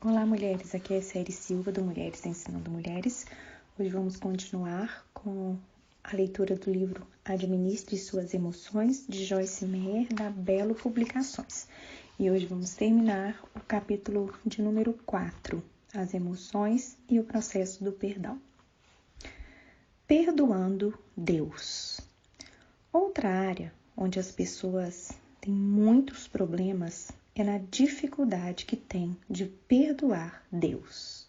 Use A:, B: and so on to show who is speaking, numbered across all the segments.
A: Olá, mulheres. Aqui é a Série Silva do Mulheres Ensinando Mulheres. Hoje vamos continuar com a leitura do livro Administre Suas Emoções, de Joyce Meyer, da Belo Publicações. E hoje vamos terminar o capítulo de número 4, As Emoções e o Processo do Perdão. Perdoando Deus. Outra área onde as pessoas têm muitos problemas é na dificuldade que tem de perdoar Deus.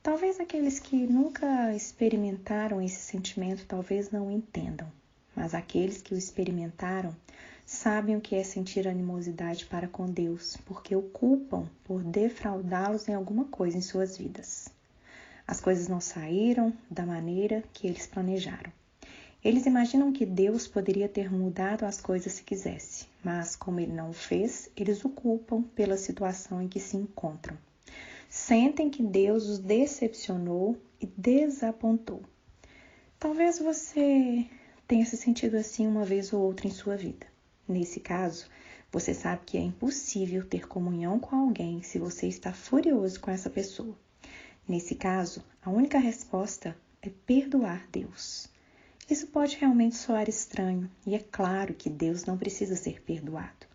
A: Talvez aqueles que nunca experimentaram esse sentimento talvez não entendam, mas aqueles que o experimentaram sabem o que é sentir animosidade para com Deus, porque o culpam por defraudá-los em alguma coisa em suas vidas. As coisas não saíram da maneira que eles planejaram. Eles imaginam que Deus poderia ter mudado as coisas se quisesse, mas como Ele não o fez, eles o culpam pela situação em que se encontram. Sentem que Deus os decepcionou e desapontou. Talvez você tenha se sentido assim uma vez ou outra em sua vida. Nesse caso, você sabe que é impossível ter comunhão com alguém se você está furioso com essa pessoa. Nesse caso, a única resposta é perdoar Deus. Isso pode realmente soar estranho, e é claro que Deus não precisa ser perdoado.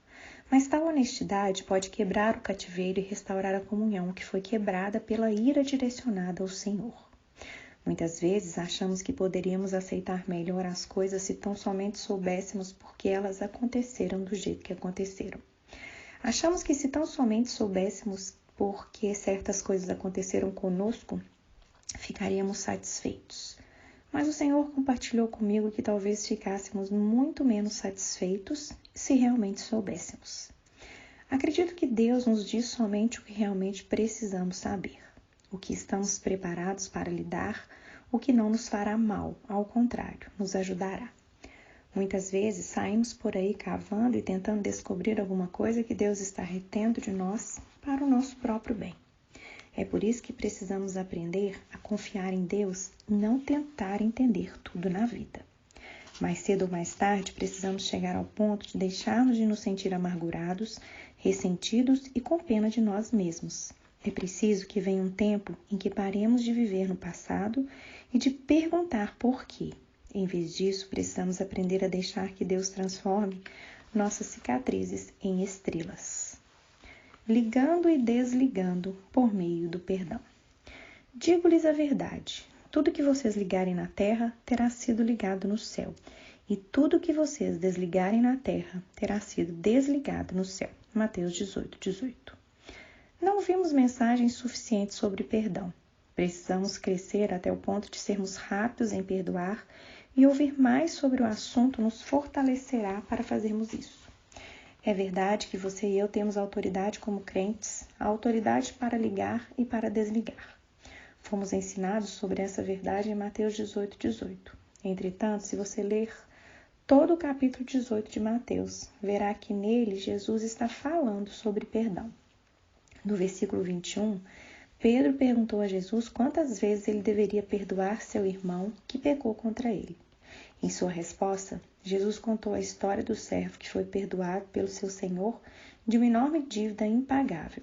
A: Mas tal honestidade pode quebrar o cativeiro e restaurar a comunhão que foi quebrada pela ira direcionada ao Senhor. Muitas vezes achamos que poderíamos aceitar melhor as coisas se tão somente soubéssemos por que elas aconteceram do jeito que aconteceram. Achamos que se tão somente soubéssemos por que certas coisas aconteceram conosco, ficaríamos satisfeitos. Mas o Senhor compartilhou comigo que talvez ficássemos muito menos satisfeitos se realmente soubéssemos. Acredito que Deus nos diz somente o que realmente precisamos saber, o que estamos preparados para lidar, o que não nos fará mal, ao contrário, nos ajudará. Muitas vezes saímos por aí cavando e tentando descobrir alguma coisa que Deus está retendo de nós para o nosso próprio bem. É por isso que precisamos aprender a confiar em Deus e não tentar entender tudo na vida. Mais cedo ou mais tarde, precisamos chegar ao ponto de deixarmos de nos sentir amargurados, ressentidos e com pena de nós mesmos. É preciso que venha um tempo em que paremos de viver no passado e de perguntar por quê. Em vez disso, precisamos aprender a deixar que Deus transforme nossas cicatrizes em estrelas. Ligando e desligando por meio do perdão. Digo-lhes a verdade, tudo que vocês ligarem na terra terá sido ligado no céu, e tudo que vocês desligarem na terra terá sido desligado no céu. Mateus 18:18. Não ouvimos mensagens suficientes sobre perdão. Precisamos crescer até o ponto de sermos rápidos em perdoar, e ouvir mais sobre o assunto nos fortalecerá para fazermos isso. É verdade que você e eu temos autoridade como crentes, a autoridade para ligar e para desligar. Fomos ensinados sobre essa verdade em Mateus 18:18. Entretanto, se você ler todo o capítulo 18 de Mateus, verá que nele Jesus está falando sobre perdão. No versículo 21, Pedro perguntou a Jesus quantas vezes ele deveria perdoar seu irmão que pecou contra ele. Em sua resposta, Jesus contou a história do servo que foi perdoado pelo seu senhor de uma enorme dívida impagável.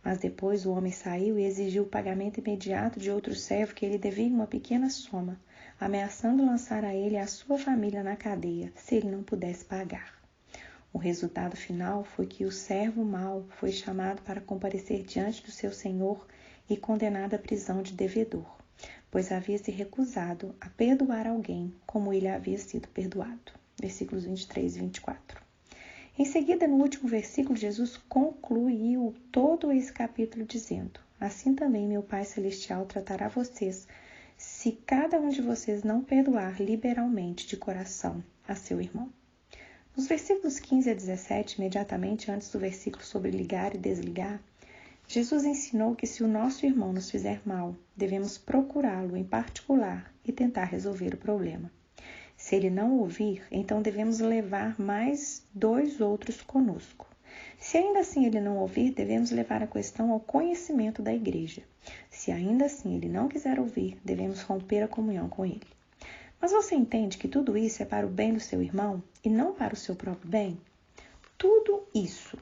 A: Mas depois o homem saiu e exigiu o pagamento imediato de outro servo que ele devia uma pequena soma, ameaçando lançar a ele e a sua família na cadeia, se ele não pudesse pagar. O resultado final foi que o servo mau foi chamado para comparecer diante do seu senhor e condenado à prisão de devedor, pois havia se recusado a perdoar alguém como ele havia sido perdoado. Versículos 23 e 24. Em seguida, no último versículo, Jesus concluiu todo esse capítulo dizendo: assim também meu Pai Celestial tratará vocês, se cada um de vocês não perdoar liberalmente de coração a seu irmão. Nos versículos 15 a 17, imediatamente antes do versículo sobre ligar e desligar, Jesus ensinou que se o nosso irmão nos fizer mal, devemos procurá-lo em particular e tentar resolver o problema. Se ele não ouvir, então devemos levar mais 2 outros conosco. Se ainda assim ele não ouvir, devemos levar a questão ao conhecimento da igreja. Se ainda assim ele não quiser ouvir, devemos romper a comunhão com ele. Mas você entende que tudo isso é para o bem do seu irmão e não para o seu próprio bem? Tudo isso.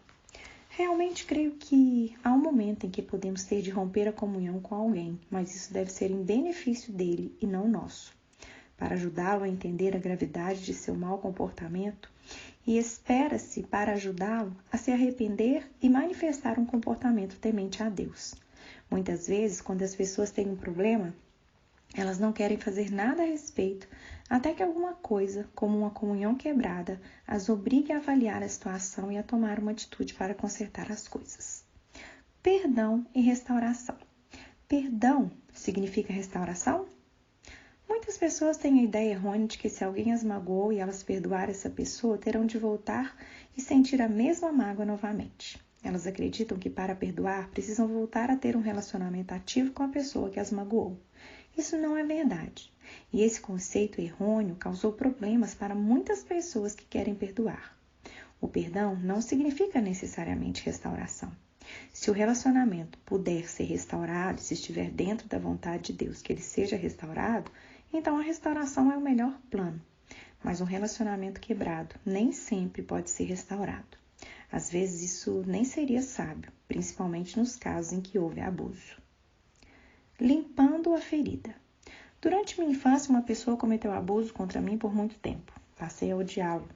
A: Realmente creio que há um momento momento em que podemos ter de romper a comunhão com alguém, mas isso deve ser em benefício dele e não nosso, para ajudá-lo a entender a gravidade de seu mau comportamento, e espera-se para ajudá-lo a se arrepender e manifestar um comportamento temente a Deus. Muitas vezes, quando as pessoas têm um problema, elas não querem fazer nada a respeito, até que alguma coisa, como uma comunhão quebrada, as obrigue a avaliar a situação e a tomar uma atitude para consertar as coisas. Perdão e restauração. Perdão significa restauração? Muitas pessoas têm a ideia errônea de que se alguém as magoou e elas perdoar essa pessoa, terão de voltar e sentir a mesma mágoa novamente. Elas acreditam que para perdoar, precisam voltar a ter um relacionamento ativo com a pessoa que as magoou. Isso não é verdade. E esse conceito errôneo causou problemas para muitas pessoas que querem perdoar. O perdão não significa necessariamente restauração. Se o relacionamento puder ser restaurado, se estiver dentro da vontade de Deus que ele seja restaurado, então a restauração é o melhor plano. Mas um relacionamento quebrado nem sempre pode ser restaurado. Às vezes isso nem seria sábio, principalmente nos casos em que houve abuso. Limpando a ferida. Durante minha infância, uma pessoa cometeu abuso contra mim por muito tempo. Passei a odiá-lo.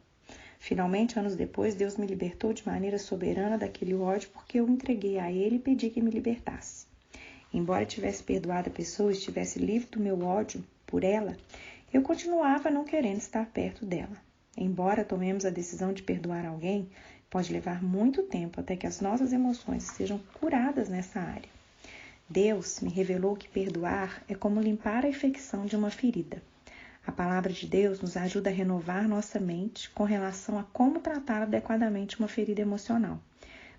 A: Finalmente, anos depois, Deus me libertou de maneira soberana daquele ódio porque eu entreguei a ele e pedi que me libertasse. Embora tivesse perdoado a pessoa e estivesse livre do meu ódio por ela, eu continuava não querendo estar perto dela. Embora tomemos a decisão de perdoar alguém, pode levar muito tempo até que as nossas emoções sejam curadas nessa área. Deus me revelou que perdoar é como limpar a infecção de uma ferida. A palavra de Deus nos ajuda a renovar nossa mente com relação a como tratar adequadamente uma ferida emocional.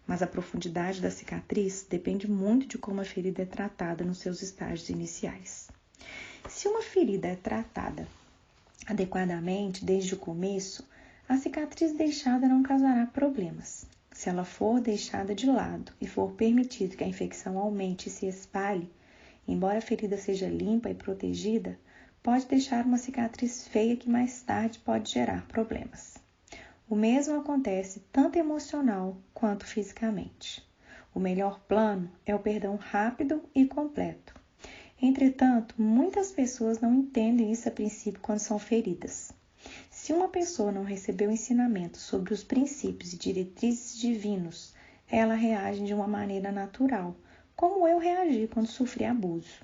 A: Mas a profundidade da cicatriz depende muito de como a ferida é tratada nos seus estágios iniciais. Se uma ferida é tratada adequadamente desde o começo, a cicatriz deixada não causará problemas. Se ela for deixada de lado e for permitido que a infecção aumente e se espalhe, embora a ferida seja limpa e protegida, pode deixar uma cicatriz feia que mais tarde pode gerar problemas. O mesmo acontece tanto emocional quanto fisicamente. O melhor plano é o perdão rápido e completo. Entretanto, muitas pessoas não entendem isso a princípio quando são feridas. Se uma pessoa não recebeu ensinamento sobre os princípios e diretrizes divinos, ela reage de uma maneira natural, como eu reagi quando sofri abuso.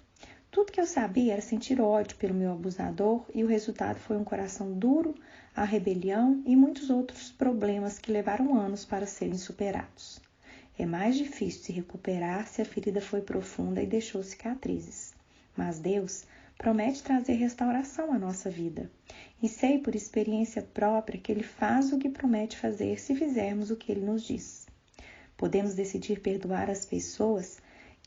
A: Tudo que eu sabia era sentir ódio pelo meu abusador e o resultado foi um coração duro, a rebelião e muitos outros problemas que levaram anos para serem superados. É mais difícil se recuperar se a ferida foi profunda e deixou cicatrizes. Mas Deus promete trazer restauração à nossa vida. E sei por experiência própria que Ele faz o que promete fazer se fizermos o que Ele nos diz. Podemos decidir perdoar as pessoas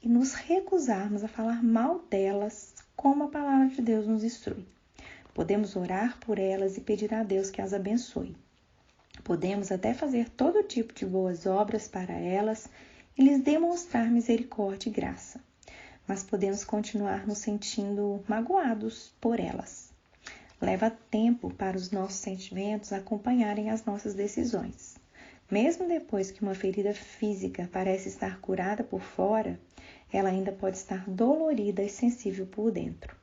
A: e nos recusarmos a falar mal delas, como a palavra de Deus nos instrui. Podemos orar por elas e pedir a Deus que as abençoe. Podemos até fazer todo tipo de boas obras para elas e lhes demonstrar misericórdia e graça. Mas podemos continuar nos sentindo magoados por elas. Leva tempo para os nossos sentimentos acompanharem as nossas decisões. Mesmo depois que uma ferida física parece estar curada por fora, ela ainda pode estar dolorida e sensível por dentro.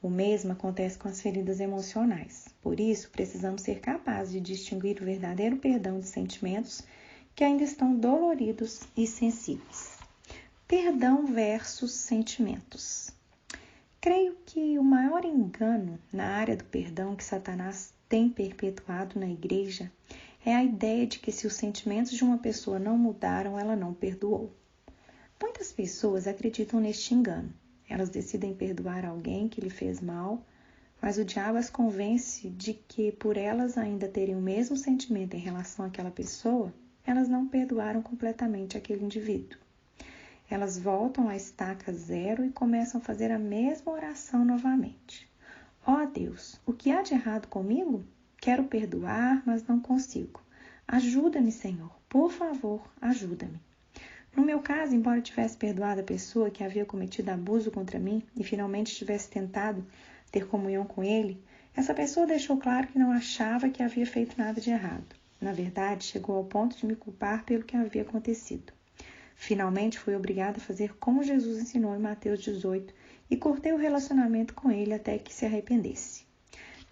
A: O mesmo acontece com as feridas emocionais. Por isso, precisamos ser capazes de distinguir o verdadeiro perdão de sentimentos que ainda estão doloridos e sensíveis. Perdão versus sentimentos. Creio que o maior engano na área do perdão que Satanás tem perpetuado na igreja é a ideia de que se os sentimentos de uma pessoa não mudaram, ela não perdoou. Muitas pessoas acreditam neste engano. Elas decidem perdoar alguém que lhe fez mal, mas o diabo as convence de que por elas ainda terem o mesmo sentimento em relação àquela pessoa, elas não perdoaram completamente aquele indivíduo. Elas voltam à estaca zero e começam a fazer a mesma oração novamente. Ó Deus, o que há de errado comigo? Quero perdoar, mas não consigo. Ajuda-me, Senhor. Por favor, ajuda-me. No meu caso, embora eu tivesse perdoado a pessoa que havia cometido abuso contra mim e finalmente tivesse tentado ter comunhão com ele, essa pessoa deixou claro que não achava que havia feito nada de errado. Na verdade, chegou ao ponto de me culpar pelo que havia acontecido. Finalmente fui obrigada a fazer como Jesus ensinou em Mateus 18 e cortei o relacionamento com ele até que se arrependesse.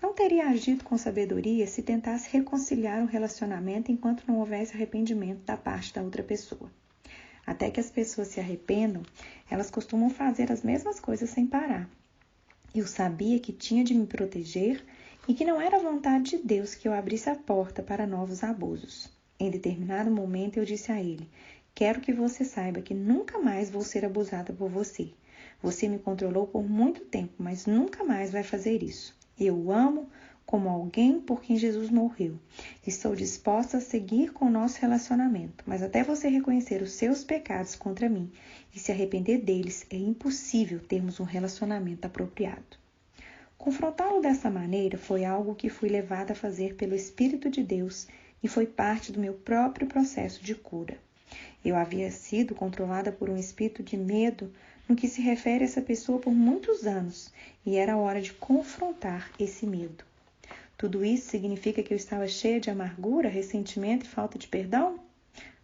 A: Não teria agido com sabedoria se tentasse reconciliar o relacionamento enquanto não houvesse arrependimento da parte da outra pessoa. Até que as pessoas se arrependam, elas costumam fazer as mesmas coisas sem parar. Eu sabia que tinha de me proteger e que não era vontade de Deus que eu abrisse a porta para novos abusos. Em determinado momento eu disse a ele: quero que você saiba que nunca mais vou ser abusada por você. Você me controlou por muito tempo, mas nunca mais vai fazer isso. Eu o amo como alguém por quem Jesus morreu. Estou disposta a seguir com o nosso relacionamento, mas até você reconhecer os seus pecados contra mim e se arrepender deles, é impossível termos um relacionamento apropriado. Confrontá-lo dessa maneira foi algo que fui levada a fazer pelo Espírito de Deus e foi parte do meu próprio processo de cura. Eu havia sido controlada por um espírito de medo no que se refere a essa pessoa por muitos anos e era hora de confrontar esse medo. Tudo isso significa que eu estava cheia de amargura, ressentimento e falta de perdão?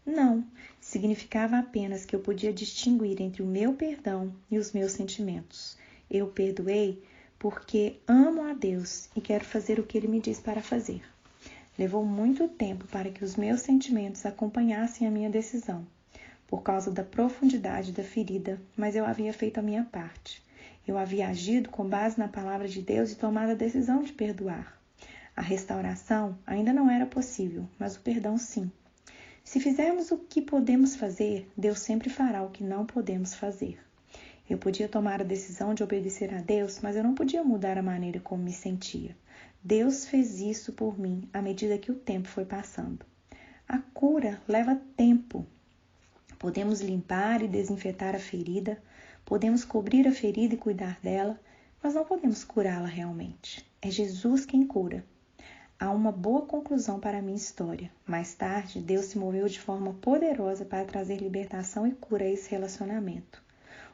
A: Não, significava apenas que eu podia distinguir entre o meu perdão e os meus sentimentos. Eu perdoei porque amo a Deus e quero fazer o que Ele me diz para fazer. Levou muito tempo para que os meus sentimentos acompanhassem a minha decisão, por causa da profundidade da ferida, mas eu havia feito a minha parte. Eu havia agido com base na palavra de Deus e tomado a decisão de perdoar. A restauração ainda não era possível, mas o perdão sim. Se fizermos o que podemos fazer, Deus sempre fará o que não podemos fazer. Eu podia tomar a decisão de obedecer a Deus, mas eu não podia mudar a maneira como me sentia. Deus fez isso por mim à medida que o tempo foi passando. A cura leva tempo. Podemos limpar e desinfetar a ferida, podemos cobrir a ferida e cuidar dela, mas não podemos curá-la realmente. É Jesus quem cura. Há uma boa conclusão para a minha história. Mais tarde, Deus se moveu de forma poderosa para trazer libertação e cura a esse relacionamento.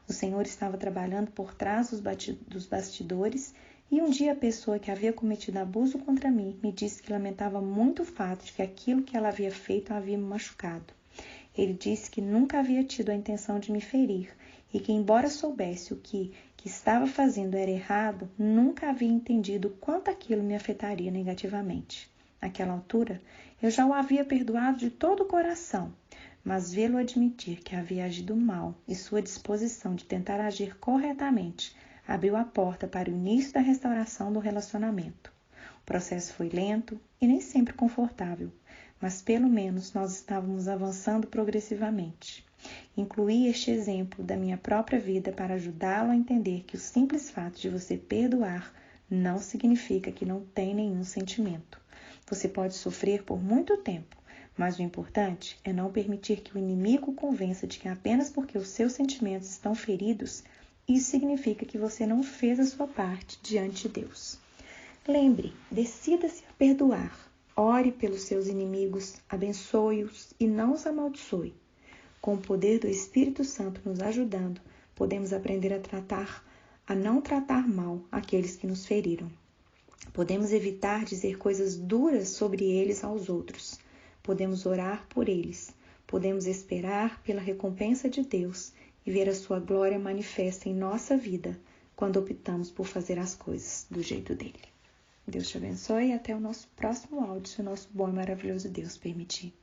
A: O Senhor estava trabalhando por trás dos bastidores e um dia a pessoa que havia cometido abuso contra mim me disse que lamentava muito o fato de que aquilo que ela havia feito havia me machucado. Ele disse que nunca havia tido a intenção de me ferir e que, embora soubesse o que estava fazendo era errado, nunca havia entendido quanto aquilo me afetaria negativamente. Naquela altura, eu já o havia perdoado de todo o coração, mas vê-lo admitir que havia agido mal e sua disposição de tentar agir corretamente abriu a porta para o início da restauração do relacionamento. O processo foi lento e nem sempre confortável, mas pelo menos nós estávamos avançando progressivamente. Incluí este exemplo da minha própria vida para ajudá-lo a entender que o simples fato de você perdoar não significa que não tem nenhum sentimento. Você pode sofrer por muito tempo, mas o importante é não permitir que o inimigo o convença de que apenas porque os seus sentimentos estão feridos, isso significa que você não fez a sua parte diante de Deus. Lembre, decida-se a perdoar. Ore pelos seus inimigos, abençoe-os e não os amaldiçoe. Com o poder do Espírito Santo nos ajudando, podemos aprender a não tratar mal aqueles que nos feriram. Podemos evitar dizer coisas duras sobre eles aos outros. Podemos orar por eles. Podemos esperar pela recompensa de Deus e ver a sua glória manifesta em nossa vida quando optamos por fazer as coisas do jeito dele. Deus te abençoe e até o nosso próximo áudio, se o nosso bom e maravilhoso Deus permitir.